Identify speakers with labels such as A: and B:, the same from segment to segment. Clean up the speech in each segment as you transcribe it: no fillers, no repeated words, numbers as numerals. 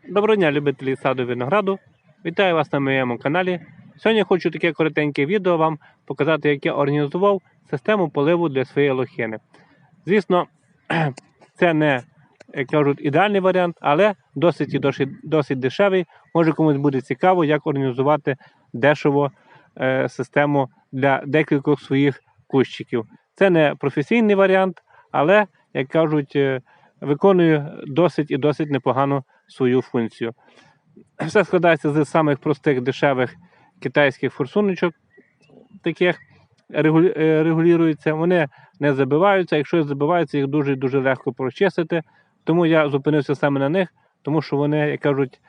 A: Доброго дня, любителі саду і винограду. Вітаю вас на моєму каналі. Сьогодні хочу таке коротеньке відео вам показати, як я організував систему поливу для своєї лохини. Звісно, це не, як кажуть, ідеальний варіант, але досить дешевий. Може комусь буде цікаво, як організувати дешево систему для декількох своїх кущиків. Це не професійний варіант, але, як кажуть, виконує досить непогану свою функцію. Все складається з самих простих дешевих китайських форсуночок, таких регулюються, вони не забиваються, якщо забиваються, їх дуже легко прочистити, тому я зупинився саме на них, тому що вони, як кажуть,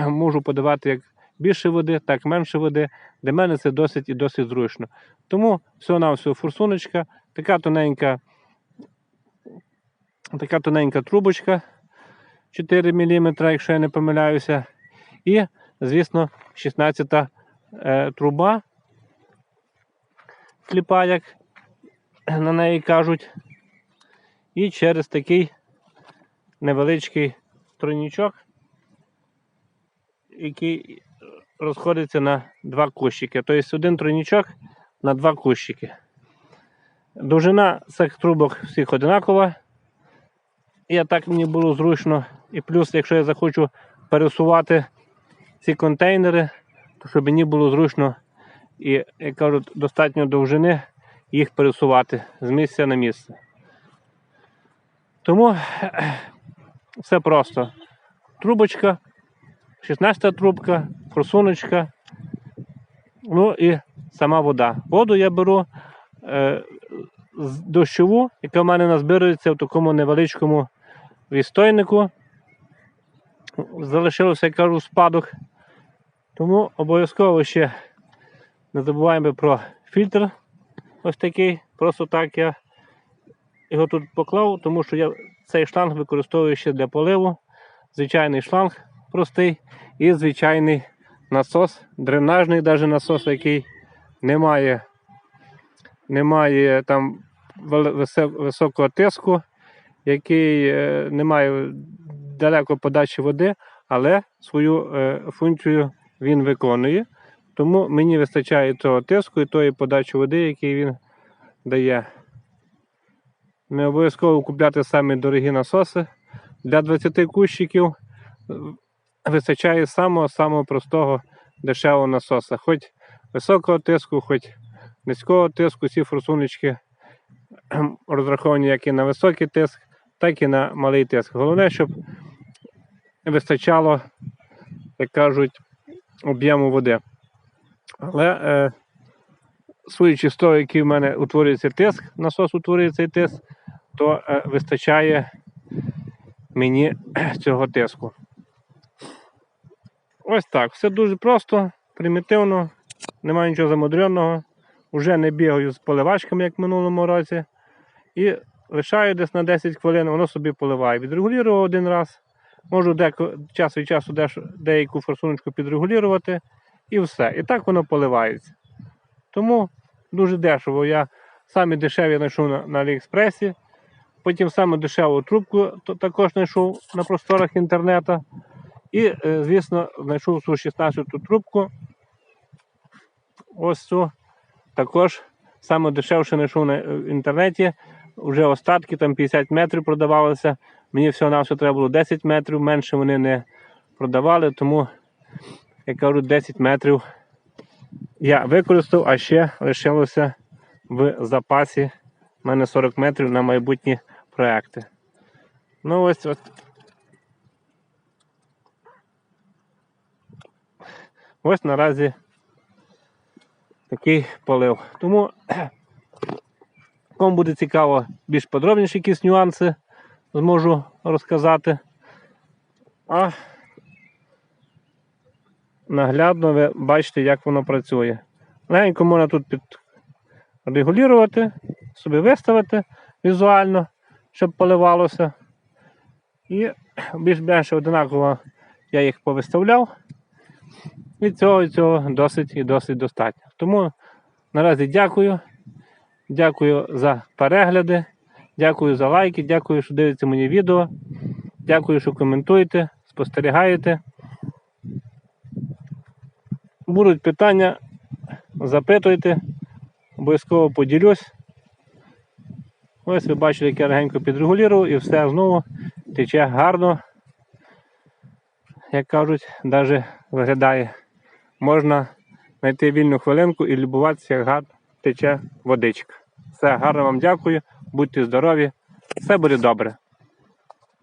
A: можу подавати як більше води, так і менше води. Для мене це досить зручно. Тому всього-навсього форсуночка, така тоненька трубочка 4 мм, якщо я не помиляюся. І, звісно, 16-та труба, кліпа, як на неї кажуть. І через такий невеличкий тройничок, який розходиться на два кущики. Тобто один тройничок на два кущики. Довжина цих трубок всіх одинакова. І так мені було зручно. І плюс, якщо я захочу пересувати ці контейнери, то щоб мені було зручно і, як кажуть, достатньо довжини їх пересувати з місця на місце. Тому все просто. Трубочка, 16-та трубка, форсуночка, ну і сама вода. Воду я беру дощову, яка в мене назбирується в такому невеличкому відстойнику. Залишилося, як кажу, спадок. Тому обов'язково ще не забуваємо про фільтр. Ось такий. Просто так я його тут поклав, тому що я цей шланг використовую ще для поливу. Звичайний шланг простий і звичайний насос, дренажний навіть насос, який не має там високого тиску, який не має далеко подачі води, але свою функцію він виконує. Тому мені вистачає того тиску і тої подачі води, який він дає. Не обов'язково купляти самі дорогі насоси. Для 20 кущиків вистачає самого простого дешевого насоса. Хоч високого тиску, хоч низького тиску, ці форсуночки розраховані як і на високий тиск, так і на малий тиск. Головне, щоб вистачало, як кажуть, об'єму води. Але судячи з того, який в мене утворюється тиск, насос утворюється цей тиск, то вистачає мені цього тиску. Ось так. Все дуже просто, примітивно, немає нічого замудренного. Вже не бігаю з поливачками, як в минулому році. І лишаю десь на 10 хвилин, воно собі поливає. Відрегулював один раз. Можу час від часу деяку форсуночку підрегулювати. І все. І так воно поливається. Тому дуже дешево. Я самі дешеві знайшов на Аліекспресі. Потім саме дешеву трубку також знайшов на просторах інтернету. І, звісно, знайшов цю 16-ту трубку. Ось цю. Також саме дешевше знайшов на інтернеті. Вже остатки, там 50 метрів продавалося. Мені всього-навсього треба було 10 метрів, менше вони не продавали, тому, як кажуть, 10 метрів я використав, а ще лишилося в запасі в мене 40 метрів на майбутні проекти. Ну ось. Ось наразі такий полив. Тому, кому буде цікаво більш подробніші якісь нюанси, зможу розказати. А наглядно ви бачите, як воно працює. Легенько можна тут підрегулювати, собі виставити візуально, щоб поливалося. І більш-менше одинаково я їх повиставляв. І цього досить достатньо. Тому наразі дякую. Дякую за перегляди, дякую за лайки, дякую, що дивитеся мої відео. Дякую, що коментуєте, спостерігаєте. Будуть питання, запитуйте, обов'язково поділюсь. Ось ви бачили, як я легенько підрегулював і все знову тече гарно. Як кажуть, навіть виглядає. Можна знайти вільну хвилинку і любуватися, як гарно тече водичка. Все, гарно вам дякую, будьте здорові, все буде добре.